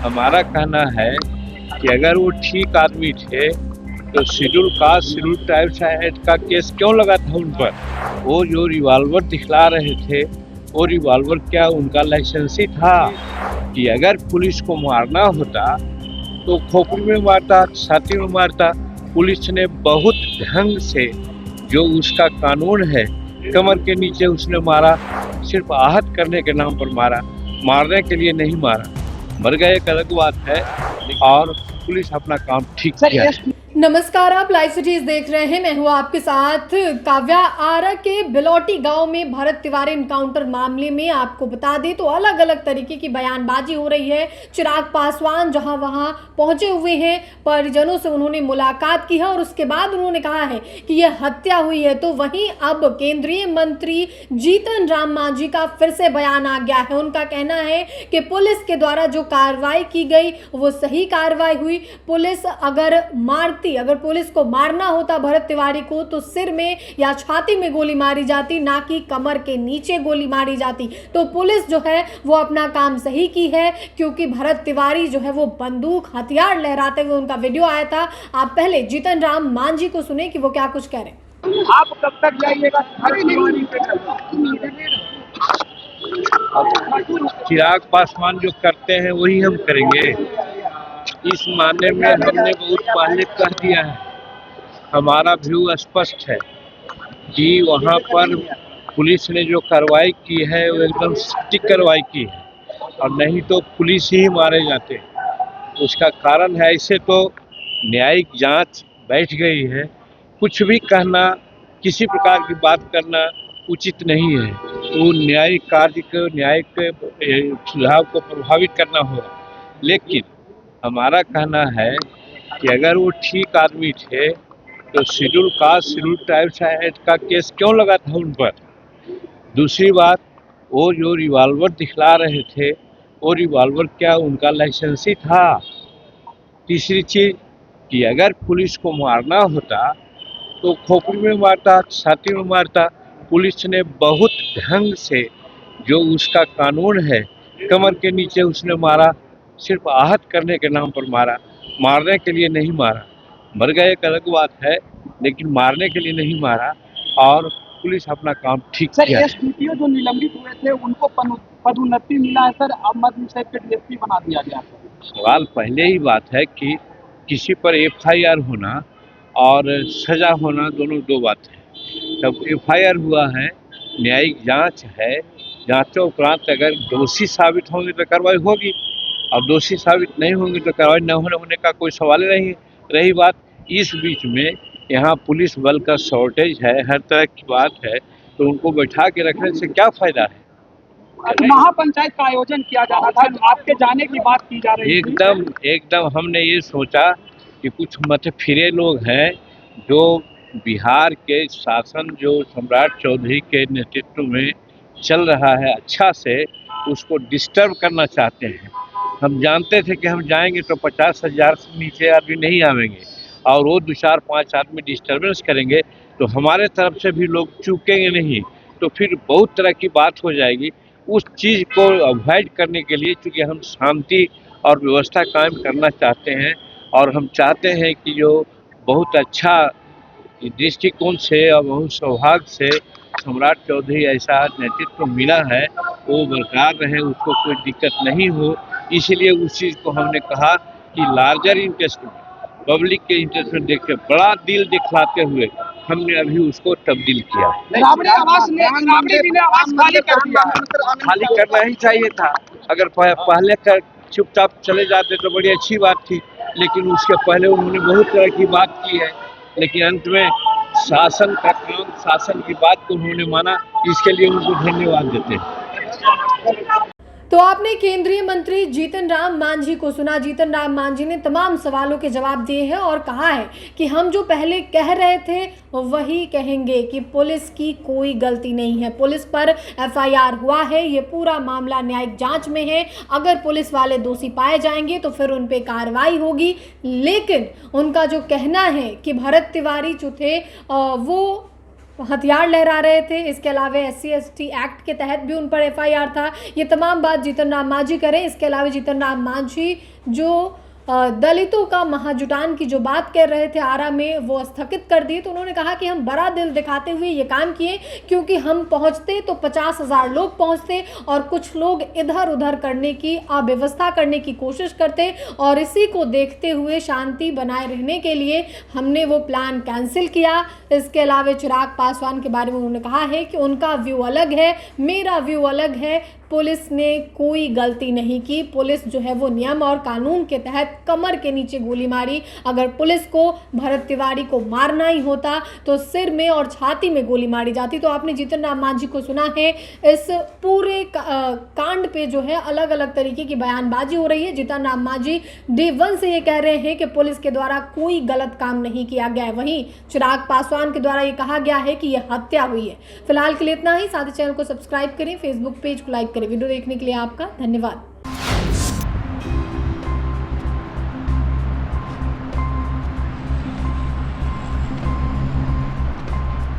हमारा कहना है कि अगर वो ठीक आदमी थे तो schedule caste schedule tribes act का केस क्यों लगा था उन पर। वो जो रिवॉल्वर दिखला रहे थे वो रिवॉल्वर क्या उनका लाइसेंसी था कि अगर पुलिस को मारना होता तो खोपड़ी में मारता, छाती में मारता। पुलिस ने बहुत ढंग से जो उसका कानून है कमर के नीचे उसने मारा, सिर्फ आहत करने के नाम पर मारा, मारने के लिए नहीं मारा। मर गए एक अलग बात है और पुलिस अपना काम ठीक किया है। नमस्कार, आप लाइव सिटीज देख रहे हैं। मैं हूं आपके साथ काव्या। आरा के बिलौटी गांव में भरत तिवारी इनकाउंटर मामले में आपको बता दें तो अलग अलग तरीके की बयानबाजी हो रही है। चिराग पासवान जहां वहां पहुंचे हुए हैं, परिजनों से उन्होंने मुलाकात की है और उसके बाद उन्होंने कहा है कि यह हत्या हुई है। तो वहीं अब केंद्रीय मंत्री जीतन राम मांझी का फिर से बयान आ गया है। उनका कहना है कि पुलिस के द्वारा जो कार्रवाई की गई वो सही कार्रवाई हुई। पुलिस अगर पुलिस को मारना होता भरत तिवारी को तो सिर में या छाती में गोली मारी जाती, ना कि कमर के नीचे गोली मारी जाती। तो पुलिस जो है वो अपना काम सही की है, क्योंकि भरत तिवारी जो है वो बंदूक हथियार लहराते हुए उनका वीडियो आया था। आप पहले जीतन राम मांझी को सुने कि वो क्या कुछ कह रहे हैं। आप कब तक जाइएगा? चिराग पासवान जो करते हैं वही हम करेंगे। इस मामले में हमने बहुत पहले कह दिया है, हमारा व्यू स्पष्ट है कि वहाँ पर पुलिस ने जो कार्रवाई की है वो एकदम सटीक कार्रवाई की है और नहीं तो पुलिस ही मारे जाते। उसका कारण है, ऐसे तो न्यायिक जांच बैठ गई है, कुछ भी कहना, किसी प्रकार की बात करना उचित नहीं है। वो न्यायिक कार्य को, न्यायिक सुझाव को प्रभावित करना होगा। लेकिन हमारा कहना है कि अगर वो ठीक आदमी थे तो schedule caste schedule tribes act का केस क्यों लगा था उन पर। दूसरी बात, वो जो रिवॉल्वर दिखला रहे थे वो रिवॉल्वर क्या उनका लाइसेंसी था। तीसरी चीज कि अगर पुलिस को मारना होता तो खोपड़ी में मारता, छाती में मारता। पुलिस ने बहुत ढंग से जो उसका कानून है कमर के नीचे उसने मारा, सिर्फ आहत करने के नाम पर मारा, मारने के लिए नहीं मारा। मर गए एक अलग बात है, लेकिन मारने के लिए नहीं मारा और पुलिस अपना काम ठीक किया है। एसडीपीओ जो निलंबित हुए थे उनको पदोन्नति मिला है सर, अब मध्य साहिब के डीएसपी बना दिया गया। सवाल पहले ही बात है कि किसी पर एफआईआर होना और सजा होना दोनों दो बात है। तब एफआईआर हुआ है, न्यायिक जांच है, जांचों उपरांत अगर दोषी साबित होंगे तो कार्रवाई होगी और दोषी साबित नहीं होंगे तो कार्रवाई न होने का कोई सवाल नहीं। रही बात इस बीच में यहाँ पुलिस बल का शॉर्टेज है, हर तरह की बात है, तो उनको बैठा के रखने से क्या फायदा है। महापंचायत का आयोजन किया जा रहा था, आपके जाने की बात की जा रही थी। एकदम हमने ये सोचा कि कुछ मतफिरे लोग हैं जो बिहार के शासन जो सम्राट चौधरी के नेतृत्व में चल रहा है अच्छा से, उसको डिस्टर्ब करना चाहते हैं। हम जानते थे कि हम जाएंगे तो 50,000 से नीचे आदमी नहीं आवेंगे और वो 2-4-5 आदमी डिस्टर्बेंस करेंगे तो हमारे तरफ से भी लोग चूकेंगे नहीं, तो फिर बहुत तरह की बात हो जाएगी। उस चीज़ को अवॉइड करने के लिए, चूँकि हम शांति और व्यवस्था कायम करना चाहते हैं और हम चाहते हैं कि जो बहुत अच्छा दृष्टिकोण से और बहुत सौभाग्य से सम्राट चौधरी ऐसा नेतृत्व मिला है वो बरकरार रहे, उसको कोई दिक्कत नहीं हो। इसलिए उस चीज़ को हमने कहा कि लार्जर इंटरेस्ट में, पब्लिक के इंटरेस्ट में देख के बड़ा दिल दिखलाते हुए हमने अभी उसको तब्दील किया। खाली करना ही चाहिए था। अगर पहले कर चुपचाप चले जाते तो बड़ी अच्छी बात थी, लेकिन उसके पहले उन्होंने बहुत तरह की बात की है, लेकिन अंत में शासन का काम, शासन की बात को उन्होंने माना, इसके लिए उनको धन्यवाद देते हैं। तो आपने केंद्रीय मंत्री जीतन राम मांझी को सुना। जीतन राम मांझी ने तमाम सवालों के जवाब दिए हैं और कहा है कि हम जो पहले कह रहे थे वही कहेंगे कि पुलिस की कोई गलती नहीं है। पुलिस पर एफआईआर हुआ है, ये पूरा मामला न्यायिक जांच में है। अगर पुलिस वाले दोषी पाए जाएंगे तो फिर उन पे कार्रवाई होगी। लेकिन उनका जो कहना है कि भरत तिवारी जो थे वो हथियार लहरा रहे थे। इसके अलावा SC/ST एक्ट के तहत भी उन पर FIR था। ये तमाम बात जीतन राम मांझी करें। इसके अलावा जीतन राम मांझी जो दलितों का महाजुटान की जो बात कर रहे थे आरा में, वो स्थगित कर दी। तो उन्होंने कहा कि हम बड़ा दिल दिखाते हुए ये काम किए, क्योंकि हम पहुंचते तो 50,000 लोग पहुंचते और कुछ लोग इधर उधर करने की अव्यवस्था करने की कोशिश करते, और इसी को देखते हुए शांति बनाए रहने के लिए हमने वो प्लान कैंसिल किया। इसके अलावा चिराग पासवान के बारे में उन्होंने कहा है कि उनका व्यू अलग है, मेरा व्यू अलग है। पुलिस ने कोई गलती नहीं की। पुलिस जो है वो नियम और कानून के तहत कमर के नीचे गोली मारी। अगर पुलिस को भरत तिवारी को मारना ही होता तो सिर में और छाती में गोली मारी जाती। तो आपने जीतन राम मांझी को सुना है। इस पूरे कांड पे जो है अलग अलग तरीके की बयानबाजी हो रही है। जीतन राम मांझी डे 1 से ये कह रहे हैं कि पुलिस के द्वारा कोई गलत काम नहीं किया गया है। वहीं चिराग पासवान के द्वारा ये कहा गया है कि यह हत्या हुई है। फिलहाल के लिए इतना ही। साथ ही चैनल को सब्सक्राइब करें, फेसबुक पेज को लाइक करें। वीडियो देखने के लिए आपका धन्यवाद।